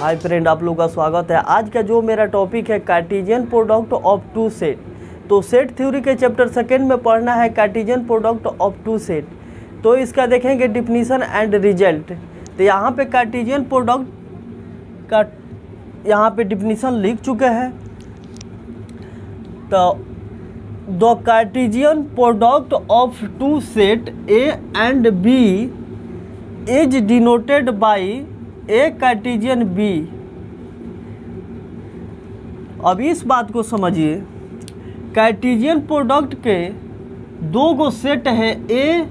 Hi friend, आप लोगों का स्वागत है। आज का जो मेरा टॉपिक है Cartesian product of two set. तो सेट थ्योरी के चैप्टर सेकेंड में पढ़ना है Cartesian product of two set. तो इसका देखेंगे डिफिनीशन एंड रिजल्ट। तो यहाँ पे कार्टेशियन प्रोडक्ट का यहाँ पे डिफिनीशन लिख चुके हैं। तो the Cartesian product of two set A and B is denoted by A Cartesian B. अब इस बात को समझिए, कार्टेशियन प्रोडक्ट के दो गो सेट है ए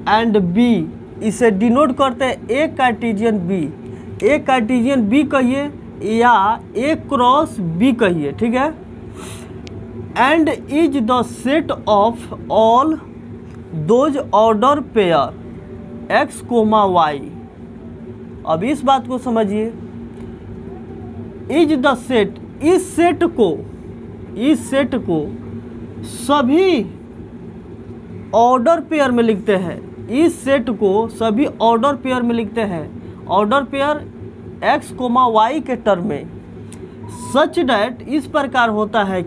एंड बी, इसे डिनोट करते हैं A Cartesian B. A Cartesian B कहिए या ए क्रॉस बी कहिए, ठीक है। And is the set of all those order pair x comma y. अब इस बात को समझिए, इज द सेट, इस सेट को सभी ऑर्डर पेयर में लिखते हैं। इस सेट को सभी ऑर्डर पेयर में लिखते हैं, order pair x comma y के टर्म में। सच डैट इस प्रकार होता है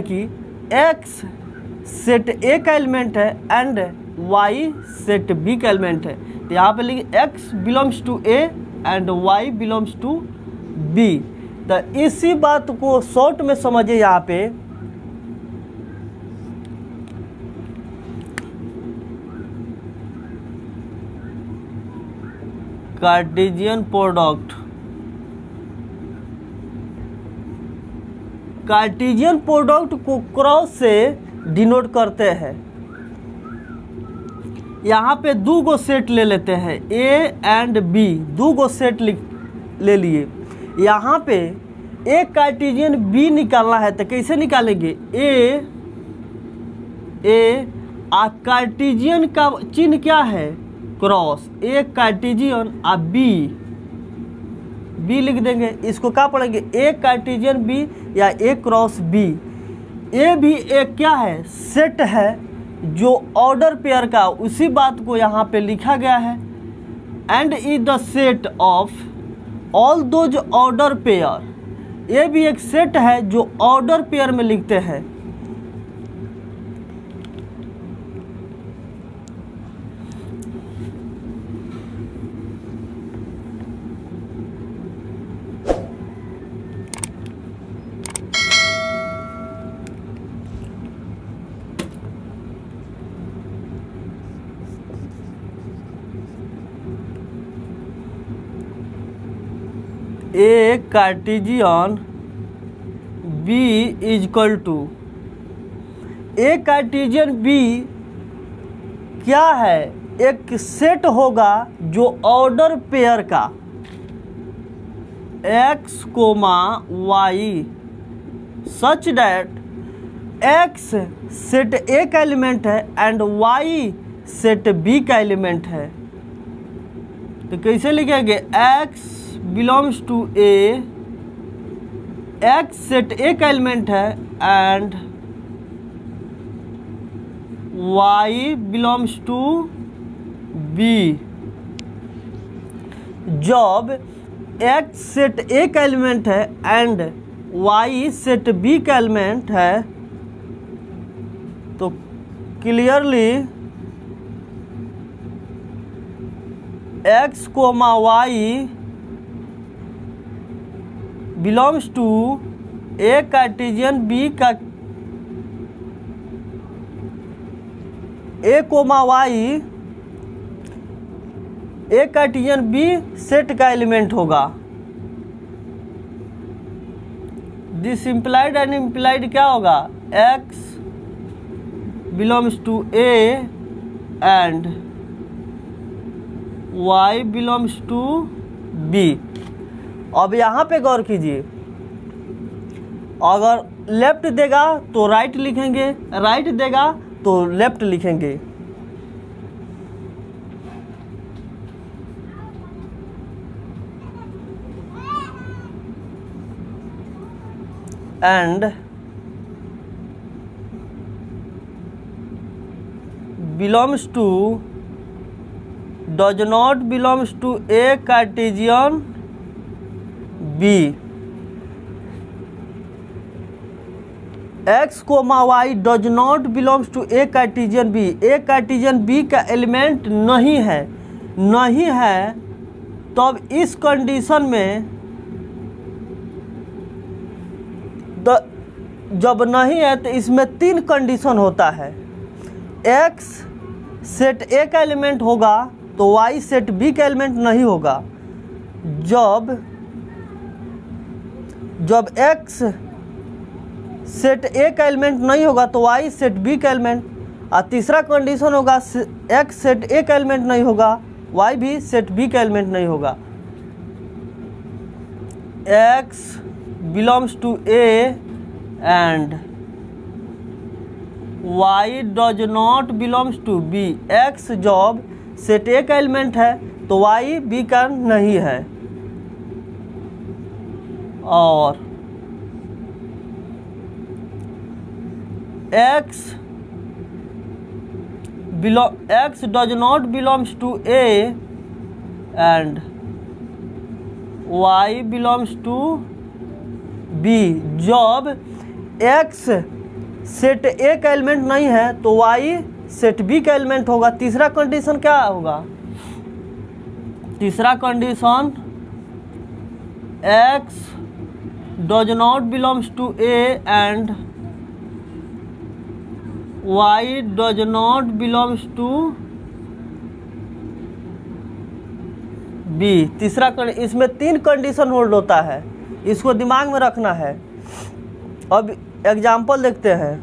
कि एक्स सेट ए का एलिमेंट है एंड वाई सेट बी का एलिमेंट है। तो यहाँ पे लिखिए x belongs to A and y belongs to B. तो इसी बात को शॉर्ट में समझिए। यहाँ पे कार्टेशियन प्रोडक्ट को क्रॉस से डिनोट करते हैं। यहाँ पे दो गो सेट ले लेते हैं, ए एंड बी, दो गो सेट ले लिए। यहाँ पे एक कार्टेशियन बी निकालना है, तो कैसे निकालेंगे? ए कार्टेशियन का चिन्ह क्या है? क्रॉस। ए कार्टेशियन आ बी लिख देंगे। इसको क्या पढ़ेंगे? ए कार्टेशियन बी या ए क्रॉस बी। ए भी एक क्या है? सेट है जो ऑर्डर पेयर का, उसी बात को यहाँ पे लिखा गया है। And is the set of all those order pair. ये भी एक सेट है जो ऑर्डर पेयर में लिखते हैं। A Cartesian B is equal to, A Cartesian B क्या है? एक सेट होगा जो ऑर्डर पेयर का x comma y, such that x set A का एलिमेंट है एंड वाई सेट बी का एलिमेंट है। तो कैसे लिखेंगे? X belongs to A, x set A का एलिमेंट है and y belongs to B. जब एक्स सेट ए का एलिमेंट है एंड वाई सेट बी का एलिमेंट है, तो clearly x comma y belongs to A Cartesian B का, A comma y A Cartesian B set का element होगा। This implied and implied क्या होगा? X belongs to A and y belongs to B. अब यहाँ पे गौर कीजिए, अगर लेफ्ट देगा तो राइट लिखेंगे, राइट देगा तो लेफ्ट लिखेंगे। And belongs to does not belongs to A Cartesian B. X comma y does not belongs to A Cartesian B. A Cartesian B का एलिमेंट नहीं है तब इस कंडीशन में जब नहीं है तो इसमें 3 कंडीशन होता है। एक्स सेट ए का एलिमेंट होगा तो वाई सेट बी का एलिमेंट नहीं होगा। जब एक्स सेट ए का एलिमेंट नहीं होगा तो वाई सेट बी का एलिमेंट। और तीसरा कंडीशन होगा एक्स सेट ए का एलिमेंट नहीं होगा, वाई भी सेट बी का एलिमेंट नहीं होगा। X belongs to A and y does not belongs to B. X जब सेट ए का एलिमेंट है तो वाई बी का नहीं है। और x does not belongs to A and y belongs to B. जब एक्स सेट ए का एलिमेंट नहीं है तो वाई सेट बी का एलिमेंट होगा। तीसरा कंडीशन क्या होगा? तीसरा condition x does not belongs to A and y does not belongs to B. तीसरा इसमें 3 कंडीशन होल्ड होता है, इसको दिमाग में रखना है। अब एग्जाम्पल देखते हैं।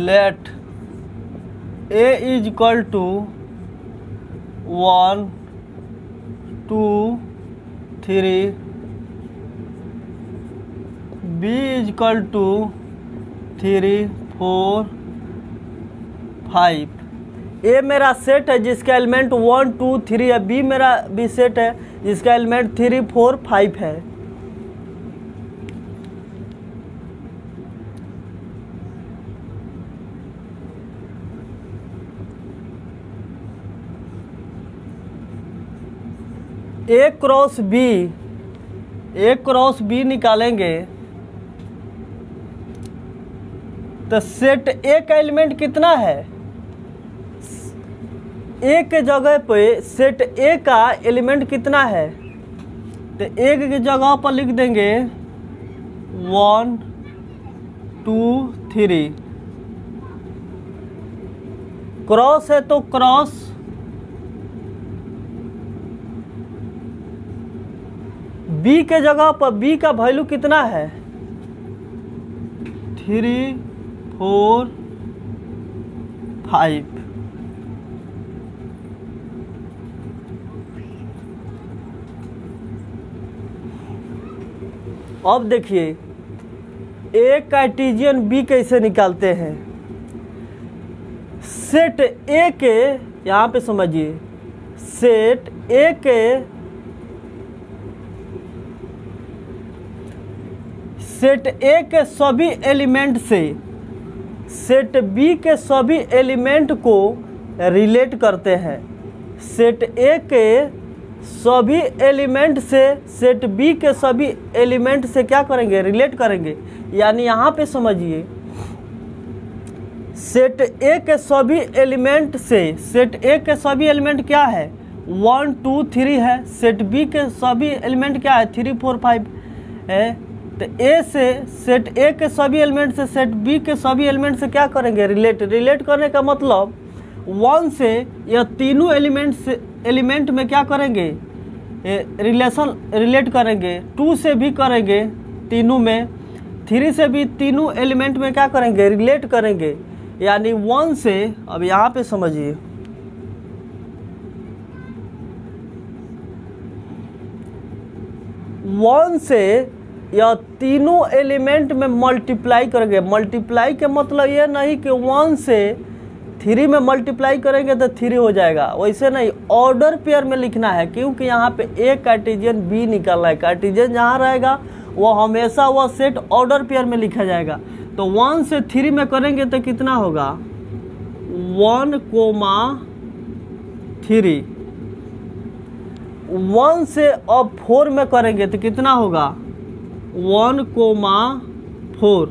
Let A is equal to 1, 2, 3, B is equal to 3, 4, 5। A मेरा सेट है जिसका एलिमेंट 1, 2, 3 है। B मेरा भी सेट है जिसका एलिमेंट 3, 4, 5 है। ए क्रॉस बी निकालेंगे तो सेट ए का एलिमेंट कितना है? ए के जगह पे सेट ए का एलिमेंट कितना है? तो ए के जगह पर लिख देंगे 1, 2, 3। क्रॉस है तो क्रॉस बी के जगह पर बी का वैल्यू कितना है? 3, 4, 5। अब देखिए ए कार्टेशियन बी कैसे निकालते हैं। सेट ए के यहाँ पे समझिए, सेट ए के सेट ए के सभी एलिमेंट से सेट बी के सभी एलिमेंट को रिलेट करते हैं। सेट ए के सभी एलिमेंट से सेट बी के सभी एलिमेंट से क्या करेंगे? रिलेट करेंगे। यानी यहाँ पे समझिए, सेट ए के सभी एलिमेंट से सेट ए के सभी एलिमेंट क्या है? 1, 2, 3 है। सेट बी के सभी एलिमेंट क्या है? 3, 4, 5 है। तो ए से सेट ए के सभी एलिमेंट से सेट बी के सभी एलिमेंट से क्या करेंगे, रिलेट करने का मतलब 1 से यह तीनों एलिमेंट में क्या करेंगे, रिलेट करेंगे। 2 से भी करेंगे तीनों में, 3 से भी तीनों एलिमेंट में क्या करेंगे, रिलेट करेंगे। यानी 1 से, अब यहाँ पे समझिए, वन से यह तीनों एलिमेंट में मल्टीप्लाई करेंगे। मल्टीप्लाई के मतलब ये नहीं कि 1 से 3 में मल्टीप्लाई करेंगे तो 3 हो जाएगा, वैसे नहीं, ऑर्डर पेयर में लिखना है, क्योंकि यहाँ पे ए कार्टेशियन बी निकालना है। कार्टेशियन जहाँ रहेगा वो हमेशा वह सेट ऑर्डर पेयर में लिखा जाएगा। तो 1 से 3 में करेंगे तो कितना होगा, 1,3। 1 से अब 4 में करेंगे तो कितना होगा, 1,4।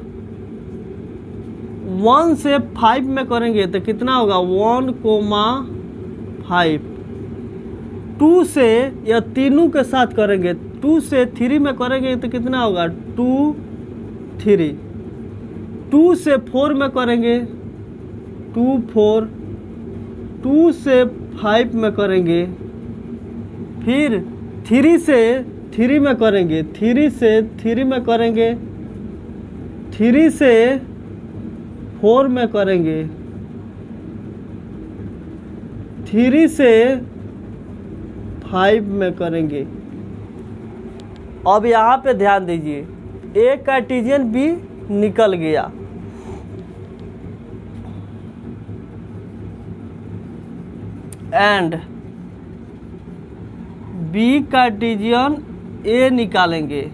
1 से 5 में करेंगे तो कितना होगा, 1,5। 2 से या तीनों के साथ करेंगे, 2 से 3 में करेंगे तो कितना होगा, 2, 3। 2 से 4 में करेंगे, 2, 4। 2 से 5 में करेंगे, फिर 3 से 3 में करेंगे, 3 से 3 में करेंगे, 3 से 4 में करेंगे, 3 से 5 में करेंगे। अब यहाँ पे ध्यान दीजिए, ए कार्टेशियन बी निकल गया, एंड बी कार्टेशियन ए निकालेंगे।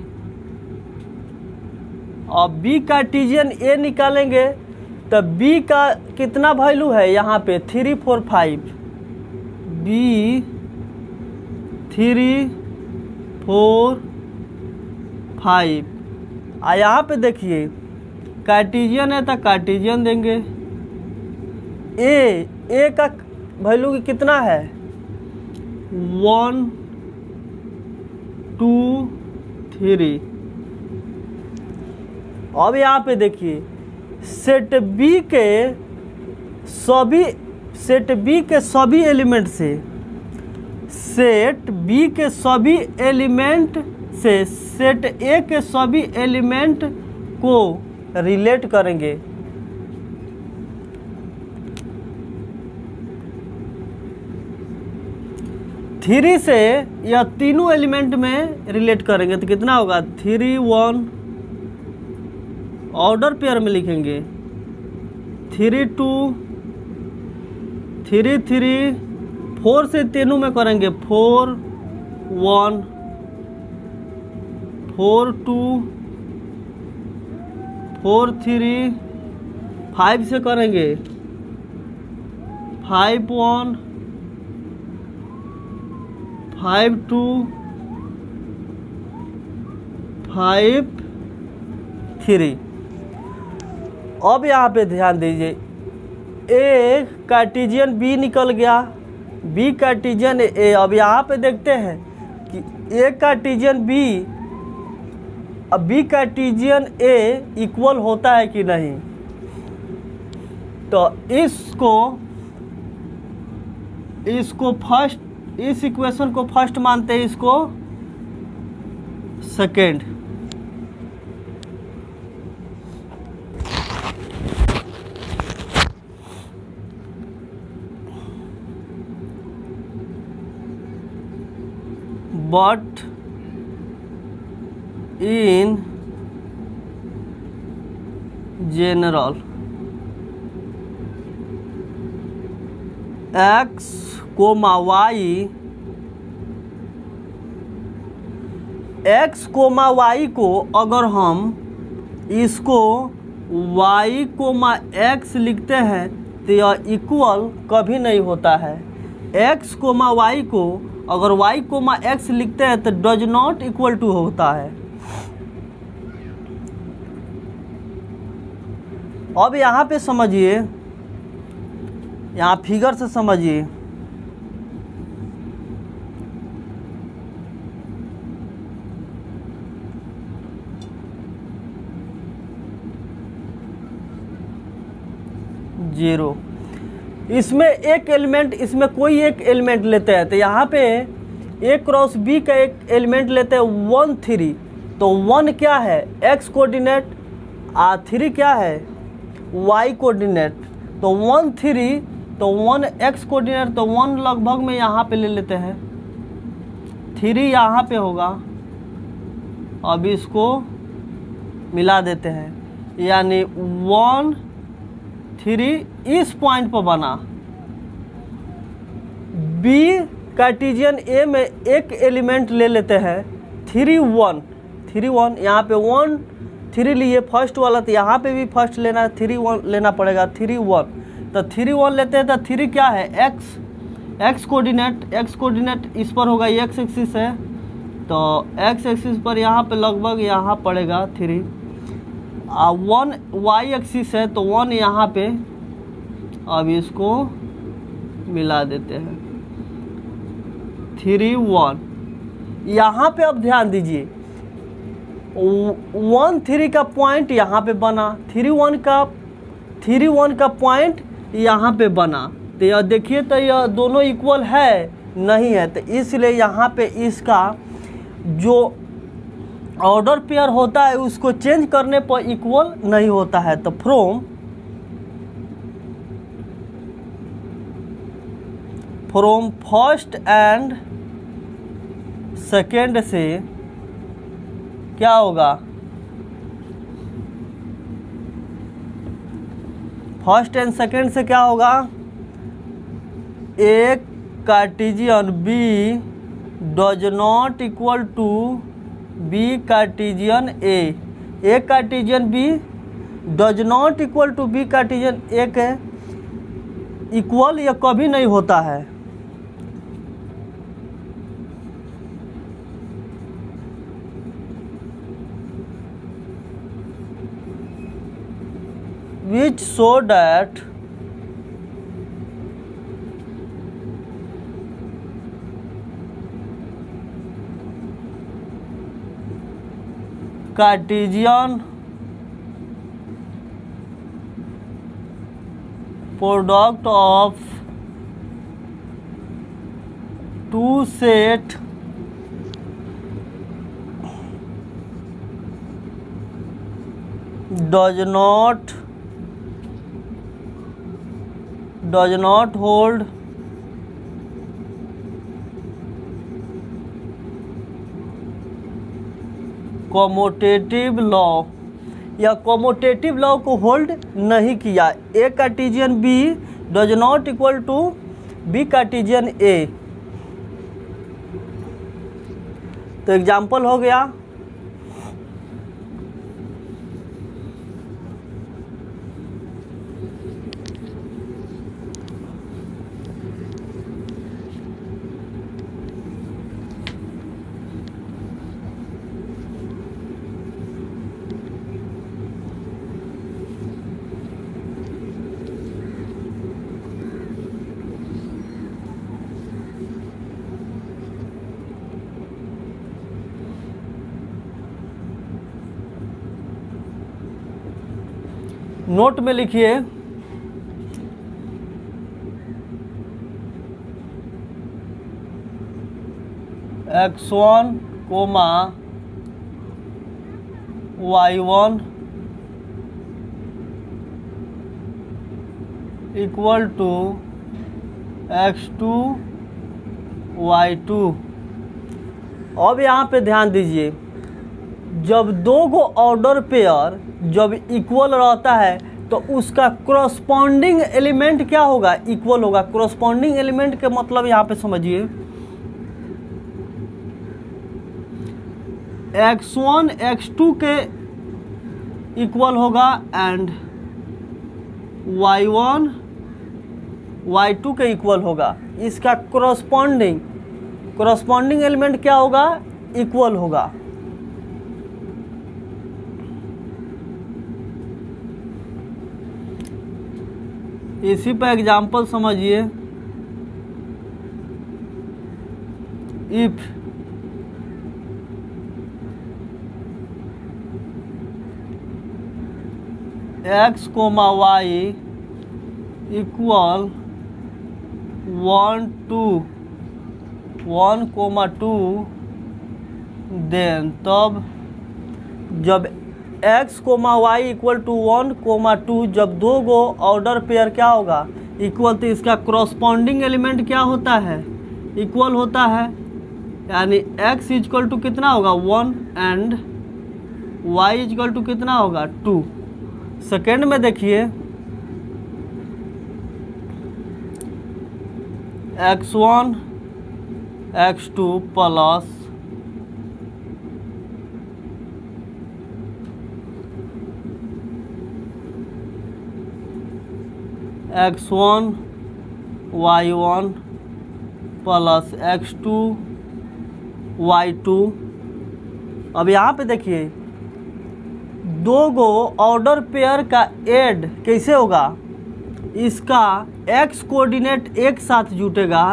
और बी कार्टेशियन ए निकालेंगे तो बी का कितना वैल्यू है यहाँ पे, 3, 4, 5। बी 3, 4, 5। यहाँ पे देखिए कार्टेशियन है तो कार्टेशियन देंगे। ए का वैल्यू कितना है, 1, 2, 3। अब यहाँ पे देखिए सेट बी के सभी एलिमेंट से, सेट बी के सभी एलिमेंट से सेट ए के सभी एलिमेंट को रिलेट करेंगे। थ्री से या तीनों एलिमेंट में रिलेट करेंगे तो कितना होगा, 3, 1। ऑर्डर पेयर में लिखेंगे, 3, 2, 3, 3। 4 से तीनों में करेंगे, 4, 1, 4, 2, 4, 3। 5 से करेंगे, 5, 1, 5, 2, 5, 3। अब यहाँ पे ध्यान दीजिए, ए कार्टेशियन बी निकल गया, बी कार्टेशियन ए। अब यहाँ पे देखते हैं कि ए कार्टेशियन बी अब बी कार्टेशियन ए इक्वल होता है कि नहीं। तो इसको फर्स्ट, इस इक्वेशन को फर्स्ट मानते हैं, इसको second. But in general x, y, x, y को अगर हम इसको y, x लिखते हैं तो यह इक्वल कभी नहीं होता है। x, y को अगर y, x लिखते हैं तो डज नॉट इक्वल टू होता है। अब यहाँ पे समझिए, यहाँ फिगर से समझिए, 0। इसमें एक एलिमेंट, इसमें कोई एक एलिमेंट लेते हैं तो यहाँ पे A क्रॉस B का एक एलिमेंट लेते हैं 1 3। तो 1 क्या है x कोऑर्डिनेट, 3 क्या है y कोऑर्डिनेट। तो 1 3 तो 1 x कोऑर्डिनेट, तो 1 लगभग में यहाँ पे ले लेते हैं, 3 यहाँ पे होगा। अब इसको मिला देते हैं, यानी 1 3 इस पॉइंट पर बना। B कार्टेशियन A में एक एलिमेंट ले लेते हैं 3 1 3 1, यहाँ पे 1 3 लिए फर्स्ट वाला, तो यहाँ पे भी फर्स्ट लेना 3 1 लेना पड़ेगा 3 1। तो 3 1 लेते हैं तो 3 क्या है x कोऑर्डिनेट इस पर होगा, x एक्सिस है तो x एक्सिस पर यहाँ पे लगभग यहाँ पड़ेगा 3। 1 y एक्सिस है तो 1 यहाँ पे। अब इसको मिला देते हैं 3 1। यहाँ पे अब ध्यान दीजिए 1 3 का पॉइंट यहाँ पे बना, 3 1 का पॉइंट यहाँ पे बना। तो यह देखिए तो यह दोनों इक्वल है नहीं है, तो इसलिए यहाँ पे इसका जो ऑर्डर पेयर होता है उसको चेंज करने पर इक्वल नहीं होता है। तो फ्रॉम फर्स्ट एंड सेकेंड से क्या होगा, फर्स्ट एंड सेकेंड से क्या होगा, A cartesian B does not equal to B cartesian A cartesian B does not equal to B cartesian A के इक्वल यह कभी नहीं होता है। which show that Cartesian product of two set does not hold commutative law, या commutative law को hold नहीं किया। A cartesian B does not equal to B cartesian A। तो एग्जाम्पल हो गया नोट में लिखिए x1 coma y1 equal to x2 y2। अब यहाँ पे ध्यान दीजिए, जब दो गो ऑर्डर पेयर जब इक्वल रहता है तो उसका कोरस्पॉन्डिंग एलिमेंट क्या होगा, इक्वल होगा। कोरस्पॉन्डिंग एलिमेंट के मतलब यहाँ पे समझिए x1 x2 के इक्वल होगा एंड y1 y2 के इक्वल होगा। इसका कोरस्पॉन्डिंग एलिमेंट क्या होगा, इक्वल होगा। इसी पर एग्जाम्पल समझिए, if x, y equal 1 2 1,2 then तब जब x, y इक्वल टू 1,2 जब दो गो ऑर्डर पेयर क्या होगा इक्वल, तो इसका क्रॉसपॉन्डिंग एलिमेंट क्या होता है इक्वल होता है, यानी x इक्वल टू कितना होगा 1 एंड y इक्वल टू कितना होगा 2। सेकेंड में देखिए x1 x2 plus x1 y1 plus x2 y2। अब यहाँ पे देखिए दो गो ऑर्डर पेयर का ऐड कैसे होगा, इसका x कोऑर्डिनेट एक साथ जुटेगा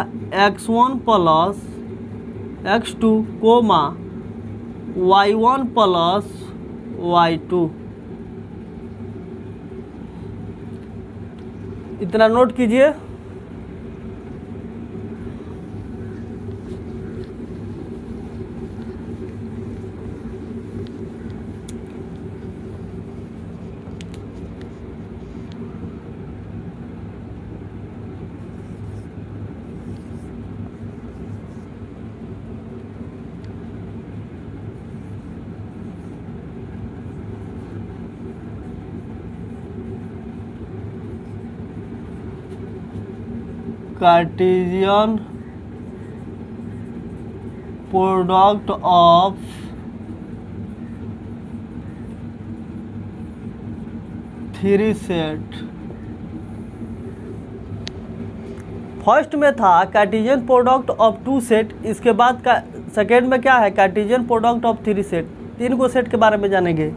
x1 plus x2 coma y1 plus y2। इतना नोट कीजिए। Cartesian product of three set. First में था Cartesian product of two set, इसके बाद का सेकेंड में क्या है Cartesian product of three set. तीन को सेट के बारे में जानेंगे।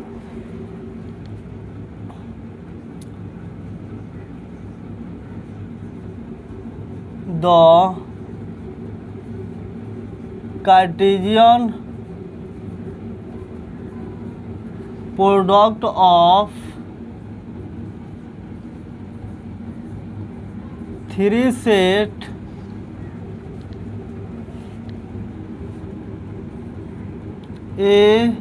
The Cartesian product of three set A,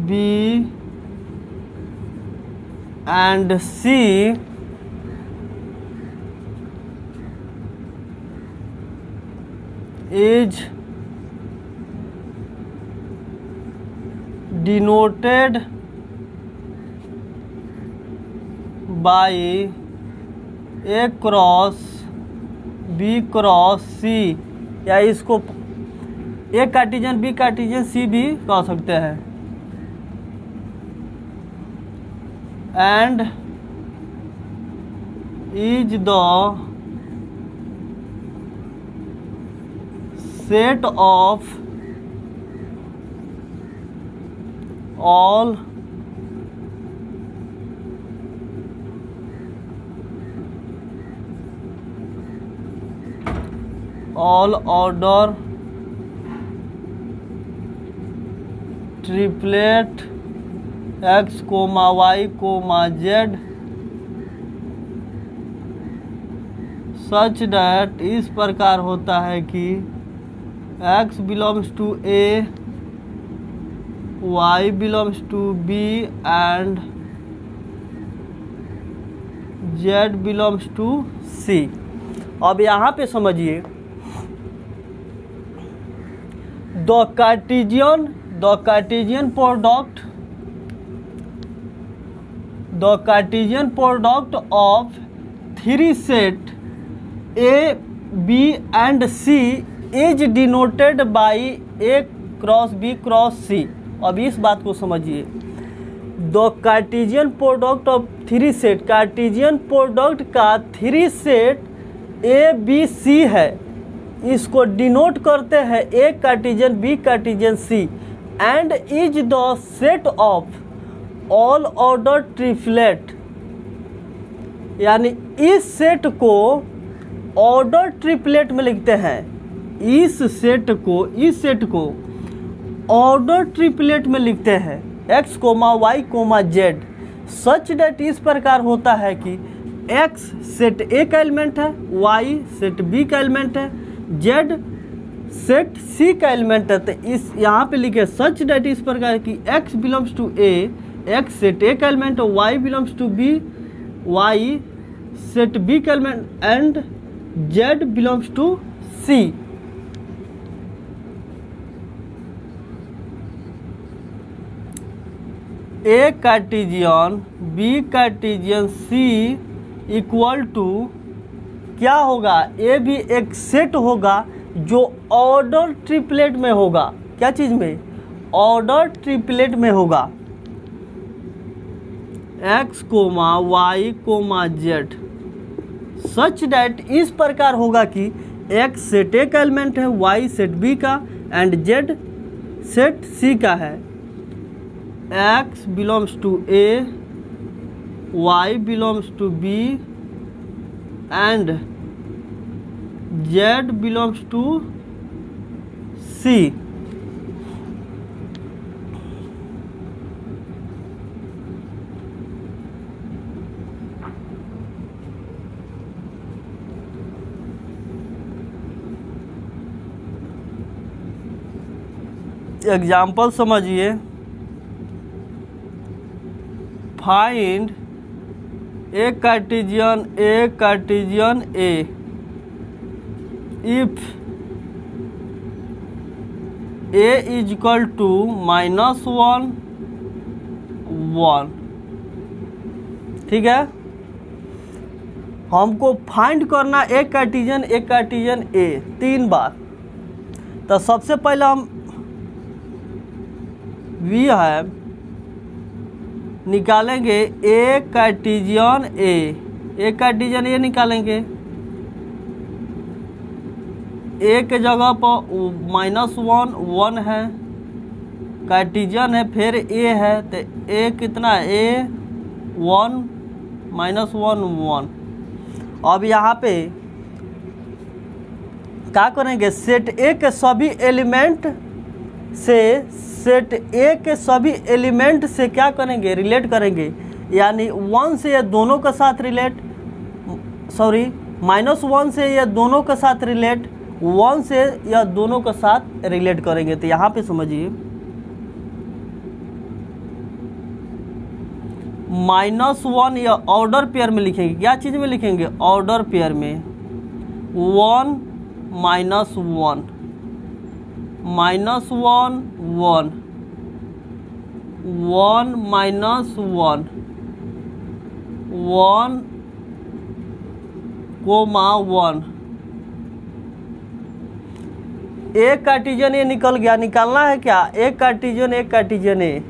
B and C is denoted by A cross B cross C, या इसको A cartesian B cartesian C भी कह सकते हैं। And is the set of all order triplet x, y, z such that इस प्रकार होता है कि x belongs to A, y belongs to B and z belongs to C। अब यहाँ पे समझिए the Cartesian product of three set A, B and C is denoted by A cross B cross C। अब इस बात को समझिए the Cartesian product of three set, Cartesian product का three set A B C है, इसको denote करते हैं A cartesian B cartesian C and is the set of all order triplet, यानी इस सेट को ऑर्डर ट्रिपलेट में लिखते हैं। इस सेट को ऑर्डर ट्रिपलेट में लिखते हैं x, y, z such that इस प्रकार होता है कि एक्स सेट ए का एलिमेंट है, वाई सेट बी का एलिमेंट है, जेड सेट सी का एलिमेंट है। तो इस यहाँ पे लिखे सच डेट इस प्रकार कि x belongs to A, x set A का एलिमेंट है, y belongs to B, y set B का element and z belongs to C. A Cartesian B cartesian C equal to क्या होगा, ए भी एक सेट होगा जो ऑर्डर ट्रिपलेट में होगा। क्या चीज में, ऑर्डर ट्रिपलेट में होगा। X comma y comma z such that इस प्रकार होगा कि एक्स सेट ए का एलिमेंट है, वाई सेट बी का एंड जेड सेट सी का है। X belongs to A, Y belongs to B and Z belongs to C. Example समझिए। Find A cartesian A if A is equal to -1 1। ठीक है, हमको find करना एक कार्टेशियन ए 3 बार। तो सबसे पहले हम वी हैव निकालेंगे ए कार्टेशियन ए निकालेंगे। ए के जगह पर -1 1 है, कार्टेशियन है, फिर ए है, तो ए कितना है, ए 1 -1 1। अब यहाँ पे क्या करेंगे, सेट ए के सभी एलिमेंट से क्या करेंगे, रिलेट करेंगे। यानी 1 से ये दोनों के साथ रिलेट, -1 से ये दोनों के साथ रिलेट, 1 से या दोनों के साथ रिलेट करेंगे। तो यहाँ पे समझिए -1 या ऑर्डर पेयर में लिखेंगे। क्या चीज़ में लिखेंगे, ऑर्डर पेयर में। 1 -1 -1 1 1 -1 1 कोमा 1। एक कार्टेशियन ए निकल गया, निकालना है क्या, एक कार्टेशियन ए कार्टेशियन ए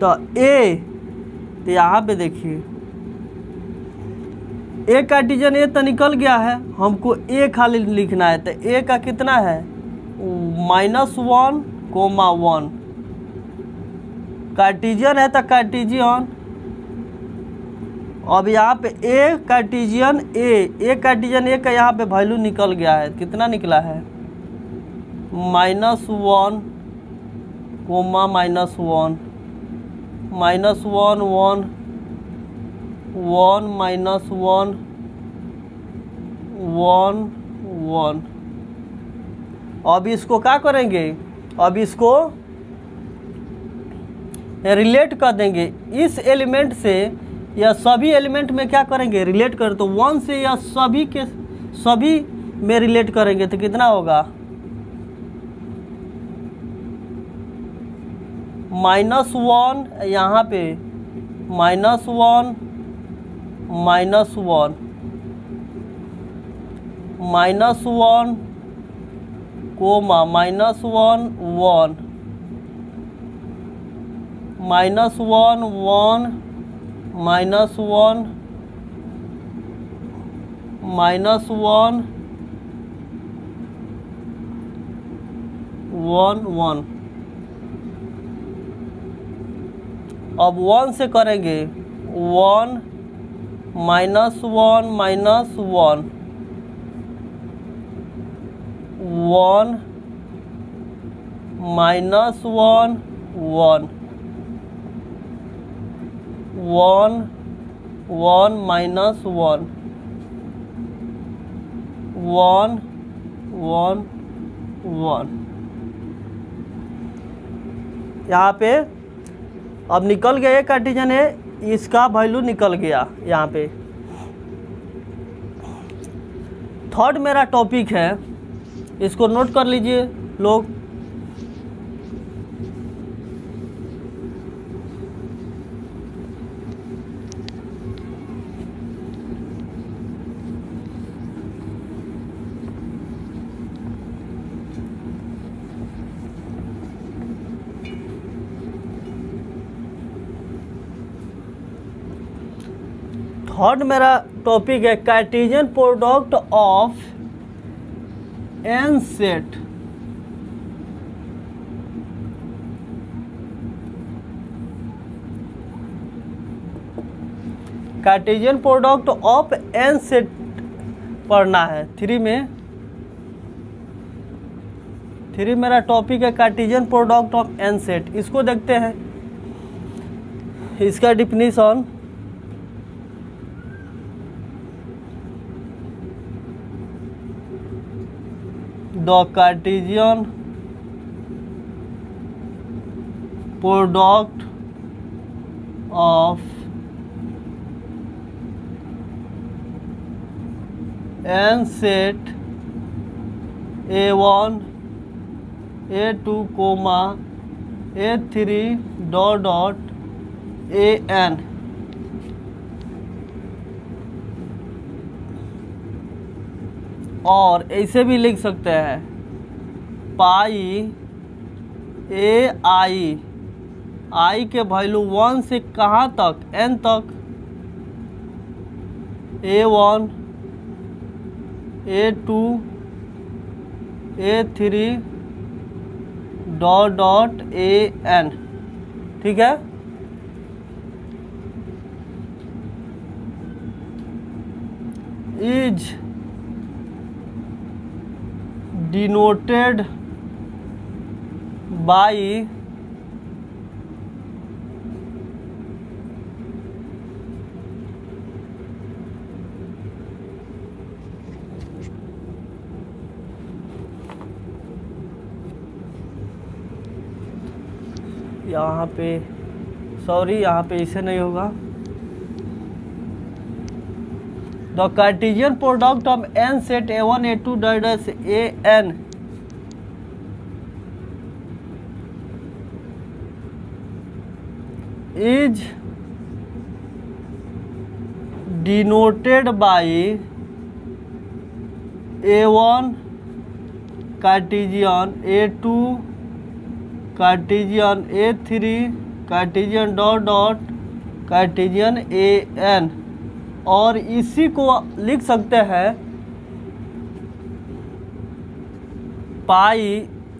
तो ए, तो यहाँ पे देखिए ए कार्टेशियन ए तो निकल गया है, हमको ए खाली लिखना है। तो ए का कितना है, -1 कोमा 1। कार्टेशियन है तो कार्टेशियन। अब यहाँ पे ए कार्टेशियन ए का यहाँ पे वैल्यू निकल गया है, कितना निकला है, -1 कोमा -1 -1 1 1 -1 1 1। अब इसको क्या करेंगे, अब इसको रिलेट कर देंगे इस एलिमेंट से या सभी एलिमेंट में। क्या करेंगे, रिलेट कर, तो 1 से या सभी में रिलेट करेंगे तो कितना होगा, -1 यहाँ पे -1 -1 -1 कोमा -1 1 -1 1 -1 1 1। अब 1 से करेंगे, 1 -1 -1 1 माइनस 1 1 1 1 माइनस 1 1 1 1। यहाँ पे अब निकल गया ये कार्टेशियन है, इसका वैल्यू निकल गया यहाँ पे। थर्ड मेरा टॉपिक है, इसको नोट कर लीजिए लोग। थर्ड मेरा टॉपिक है Cartesian product of n set. Cartesian product of n set पढ़ना है। थ्री मेरा टॉपिक है Cartesian product of n set. इसको देखते हैं, इसका definition. The Cartesian product of n set A1 A2 A3 an और ऐसे भी लिख सकते हैं पाई ए आई के वैल्यू 1 से कहाँ तक, n तक, A1 A2 A3 an। ठीक है। इज denoted by यहाँ पे सॉरी, यहाँ पे इसे नहीं होगा। The Cartesian product of n set A1 A2 an is denoted by A1 Cartesian, A2 Cartesian, A3 Cartesian Cartesian an। और इसी को लिख सकते हैं पाई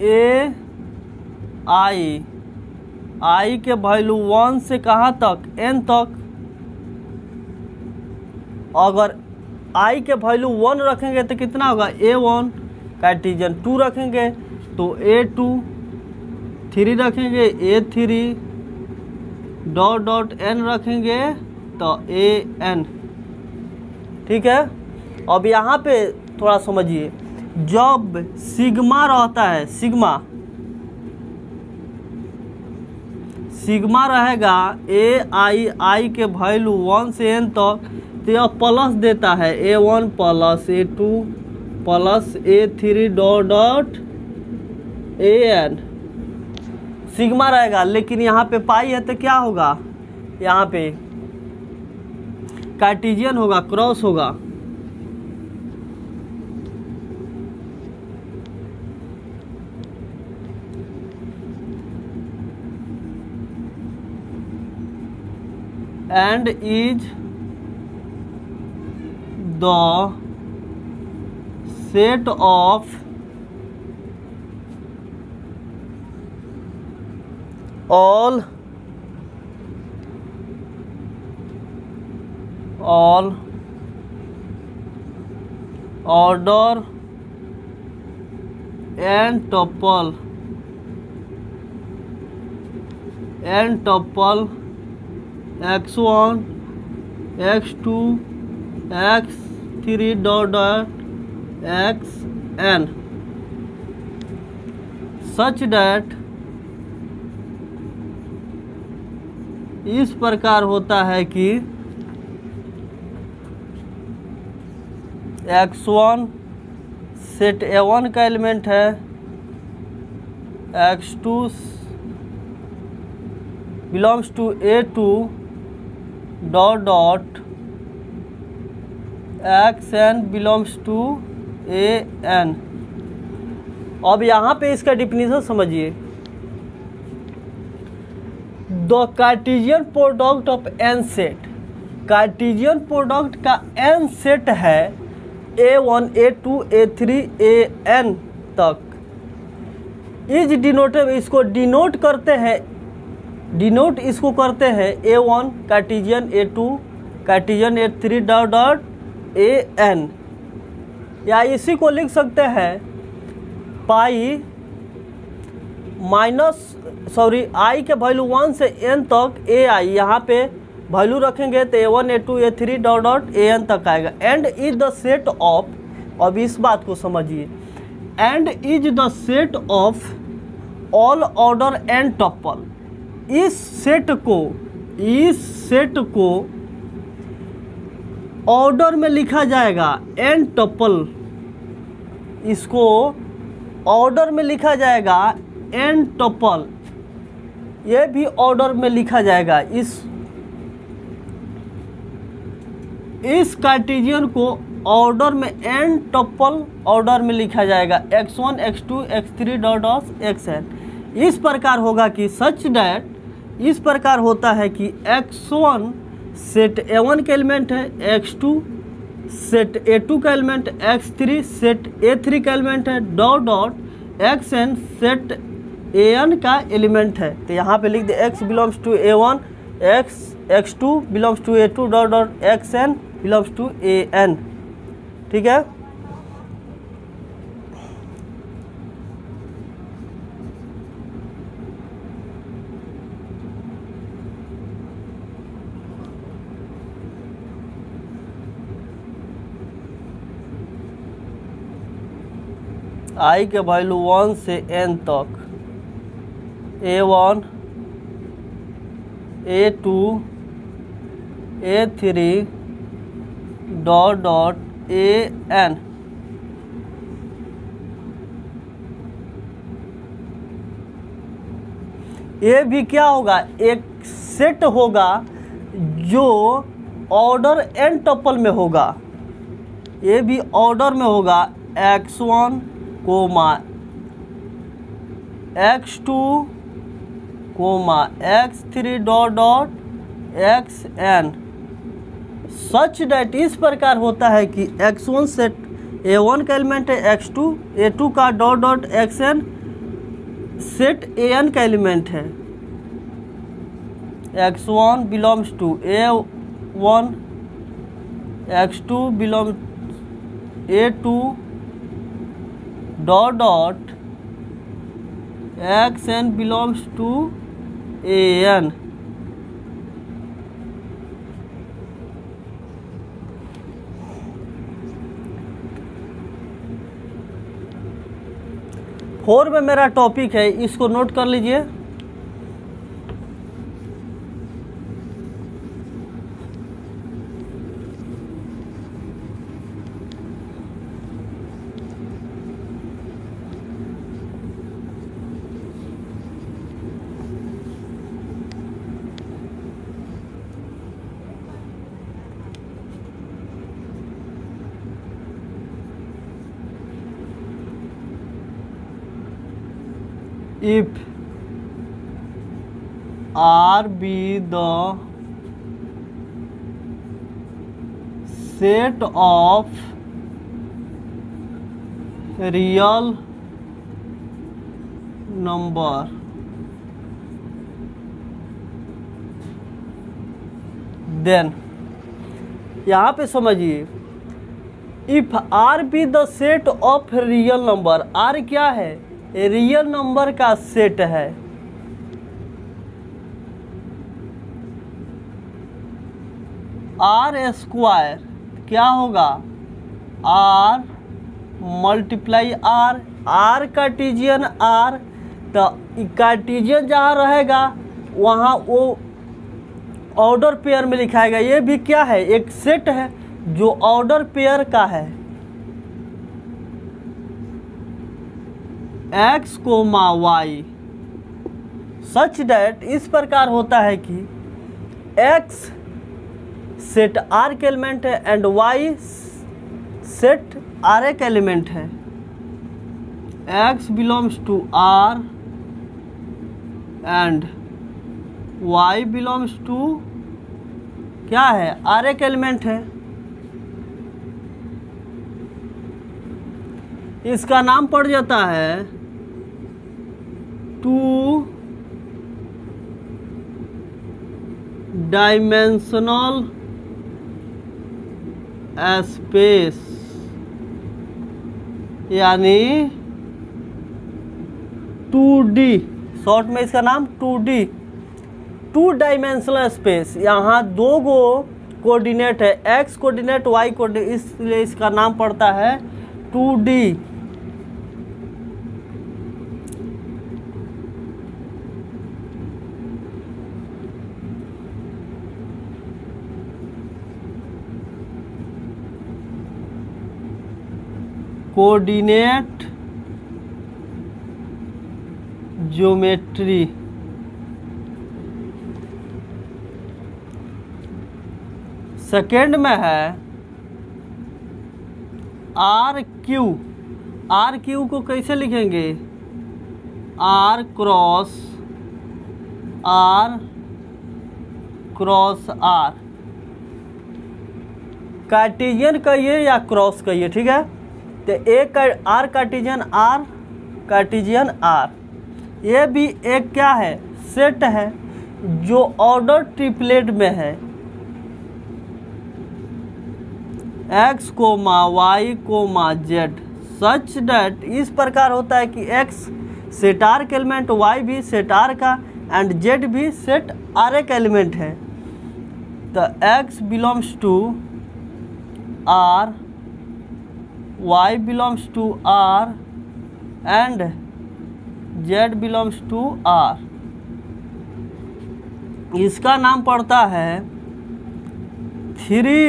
ए आई के वैल्यू 1 से कहाँ तक, n तक। अगर आई के वैल्यू 1 रखेंगे तो कितना होगा, A1 कार्टेशियन, 2 रखेंगे तो A2, 3 रखेंगे A3 n रखेंगे तो an। ठीक है। अब यहाँ पे थोड़ा समझिए, जब सिग्मा रहता है, सिग्मा रहेगा आई के वैल्यू 1 से n तक, तो यह प्लस देता है A1 plus A2 plus A3 an sigma रहेगा। लेकिन यहाँ पे पाई है तो क्या होगा, यहाँ पे कार्टेशियन होगा, क्रॉस होगा। And is the set of all order and tuple n tuple x1 x2 x3 dot dot xn such that इस प्रकार होता है कि x1 सेट A1 का एलिमेंट है, x2 belongs to A2 dot dot xn belongs to an। अब यहाँ पे इसका डिफिनीशन समझिए। The Cartesian product of n set, Cartesian product का n सेट है A1 A2 A3 an तक। इज डिनोटेड, इसको डिनोट करते हैं, डिनोट इसको करते हैं A1 Cartesian A2 Cartesian A3 dot dot an, या इसी को लिख सकते हैं पाई माइनस आई के वैल्यू 1 से n तक ai, यहाँ पे वैल्यू रखेंगे तो A1 A2 A3 dot dot an तक आएगा। And is the set of, अब इस बात को समझिए, and is the set of all order n tuple. इस सेट को ऑर्डर में लिखा जाएगा n टपल, इसको ऑर्डर में लिखा जाएगा n टपल, ये भी ऑर्डर में लिखा जाएगा। इस कार्टेशियन को ऑर्डर में n टपल ऑर्डर में लिखा जाएगा x1 x2 x3 dot dot xn। इस प्रकार होगा कि सच डैट, इस प्रकार होता है कि x1 सेट A1 का एलिमेंट है, x2 सेट A2 का एलिमेंट, x3 सेट A3 का एलिमेंट है, dot dot xn set an का एलिमेंट है। तो यहाँ पे लिख दे x belongs to A1, x2 belongs to A2 dot dot xn belongs to an। ठीक है, i के वैल्यू 1 से n तक A1 A2 A3 dot dot an। ये भी क्या होगा, एक सेट होगा जो ऑर्डर n टपल में होगा। ये भी ऑर्डर में होगा x1 comma x2 comma x3 dot dot xn such that, इस प्रकार होता है कि x1 सेट A1 का एलिमेंट है, x2 A2 का dot dot xn set an का एलिमेंट है, x1 belongs to A1 x2 belongs A2 dot dot xn belongs to an। Four में मेरा टॉपिक है, इसको नोट कर लीजिए। If R be the set of real number, then यहाँ पे समझिए, if R be the set of real number, R क्या है, रियल नंबर का सेट है। आर स्क्वायर क्या होगा, R multiply R, R Cartesian R, तो कार्टेशियन जहाँ रहेगा वहाँ वो ऑर्डर पेयर में लिखाएगा। ये भी क्या है, एक सेट है जो ऑर्डर पेयर का है। x comma y such that इस प्रकार होता है कि x सेट R के एलिमेंट है एंड y सेट R का एलिमेंट है। x belongs to R and y belongs to क्या है, R का एलिमेंट है। इसका नाम पड़ जाता है टू डायमेंशनल स्पेस, यानी 2D, शॉर्ट में इसका नाम 2D, टू डायमेंशनल स्पेस। यहाँ दो गो कोऑर्डिनेट है, x कोऑर्डिनेट y कोऑर्डिनेट, इसलिए इसका नाम पड़ता है 2D। Coordinate geometry. सेकेंड में है आर क्यू। आर क्यू को कैसे लिखेंगे, R cross R cross R, Cartesian कहिए या क्रॉस कहिए, ठीक है। तो एक R Cartesian R, Cartesian R, ये भी एक क्या है, सेट है जो ऑर्डर ट्रिपलेट में है। x कोमा y कोमा z सच डैट इस प्रकार होता है कि x सेट R का एलिमेंट, y भी सेट R का एंड z भी सेट R का एलिमेंट है। तो x belongs to R, y belongs to R and z belongs to R। इसका नाम पड़ता है थ्री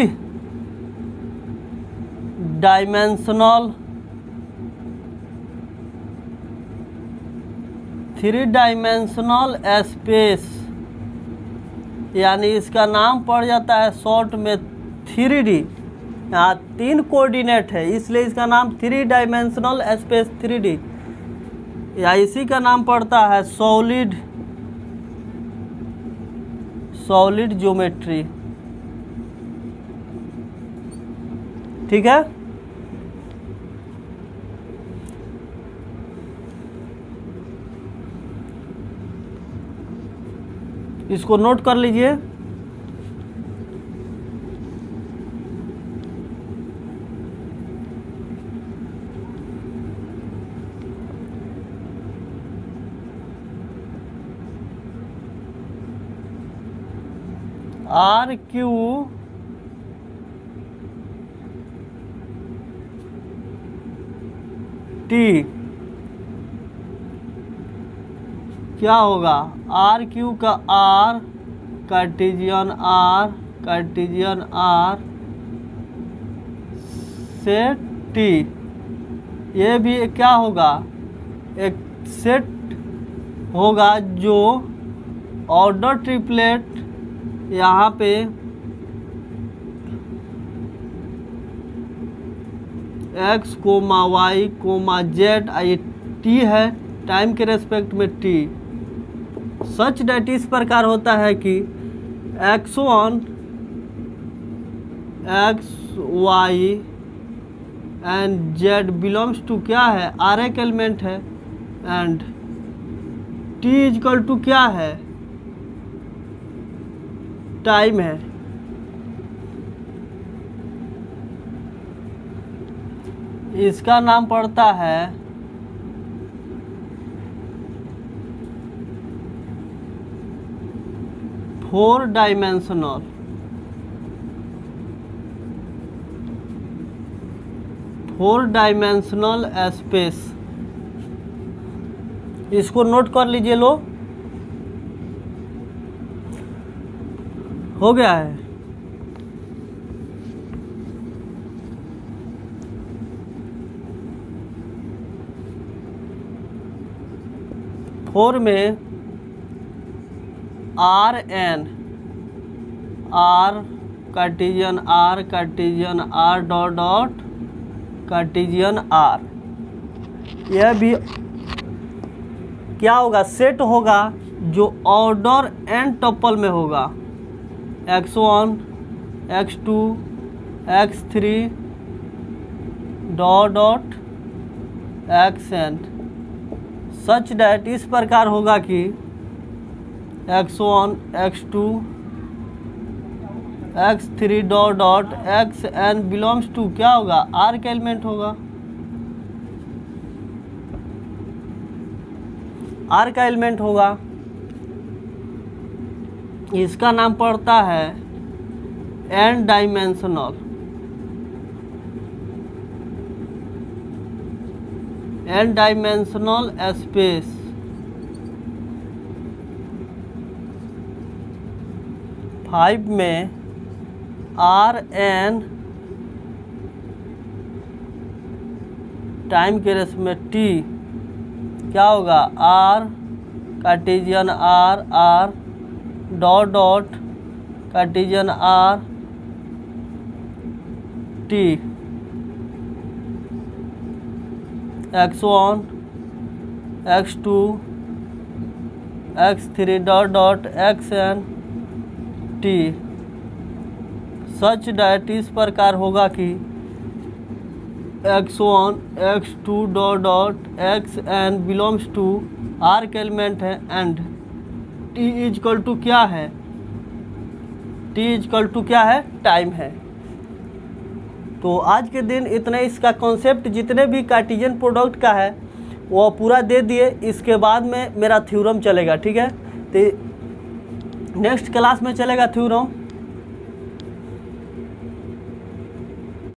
डायमेंशनल स्पेस, यानी इसका नाम पड़ जाता है शॉर्ट में 3D। यहाँ तीन कोऑर्डिनेट है इसलिए इसका नाम 3 डायमेंशनल स्पेस 3D, या इसी का नाम पड़ता है सॉलिड ज्योमेट्री, ठीक है। इसको नोट कर लीजिए। आर क्यू टी क्या होगा, आर क्यू का R Cartesian R set T, ये भी क्या होगा, एक सेट होगा जो ऑर्डर ट्रिपलेट यहाँ पे x कोमा y कोमा z, ये t है टाइम के रेस्पेक्ट में t। सच डेट इस प्रकार होता है कि x1 xy and z belongs to क्या है, R का एलिमेंट है एंड t इक्वल टू क्या है, टाइम है। इसका नाम पड़ता है फोर डायमेंशनल 4 डायमेंशनल स्पेस, इसको नोट कर लीजिए। लो हो गया है। फोर में R N, R Cartesian R dot dot Cartesian R, यह भी क्या होगा, सेट होगा जो ऑर्डर एन टपल में होगा, x1 x2 x3 dot dot xn, such that इस प्रकार होगा कि x1 x2 x3 dot dot xn belongs to क्या होगा, आर का एलिमेंट होगा, आर का एलिमेंट होगा। इसका नाम पड़ता है N dimensional, N dimensional space. Five में आर एन टाइम के रेस में टी क्या होगा, R Cartesian R R dot dot Cartesian R T, x1 x2 x3 dot dot xn T, such that इस प्रकार होगा कि x1 x2 dot dot xn belongs to R के एलिमेंट है एंड t इजकल टू क्या है, t is equal to क्या है, टाइम है। तो आज के दिन इतना इसका कॉन्सेप्ट जितने भी कार्टेशियन प्रोडक्ट का है वो पूरा दे दिए। इसके बाद में मेरा थ्योरम चलेगा, ठीक है। तो नेक्स्ट क्लास में चलेगा थ्योरम।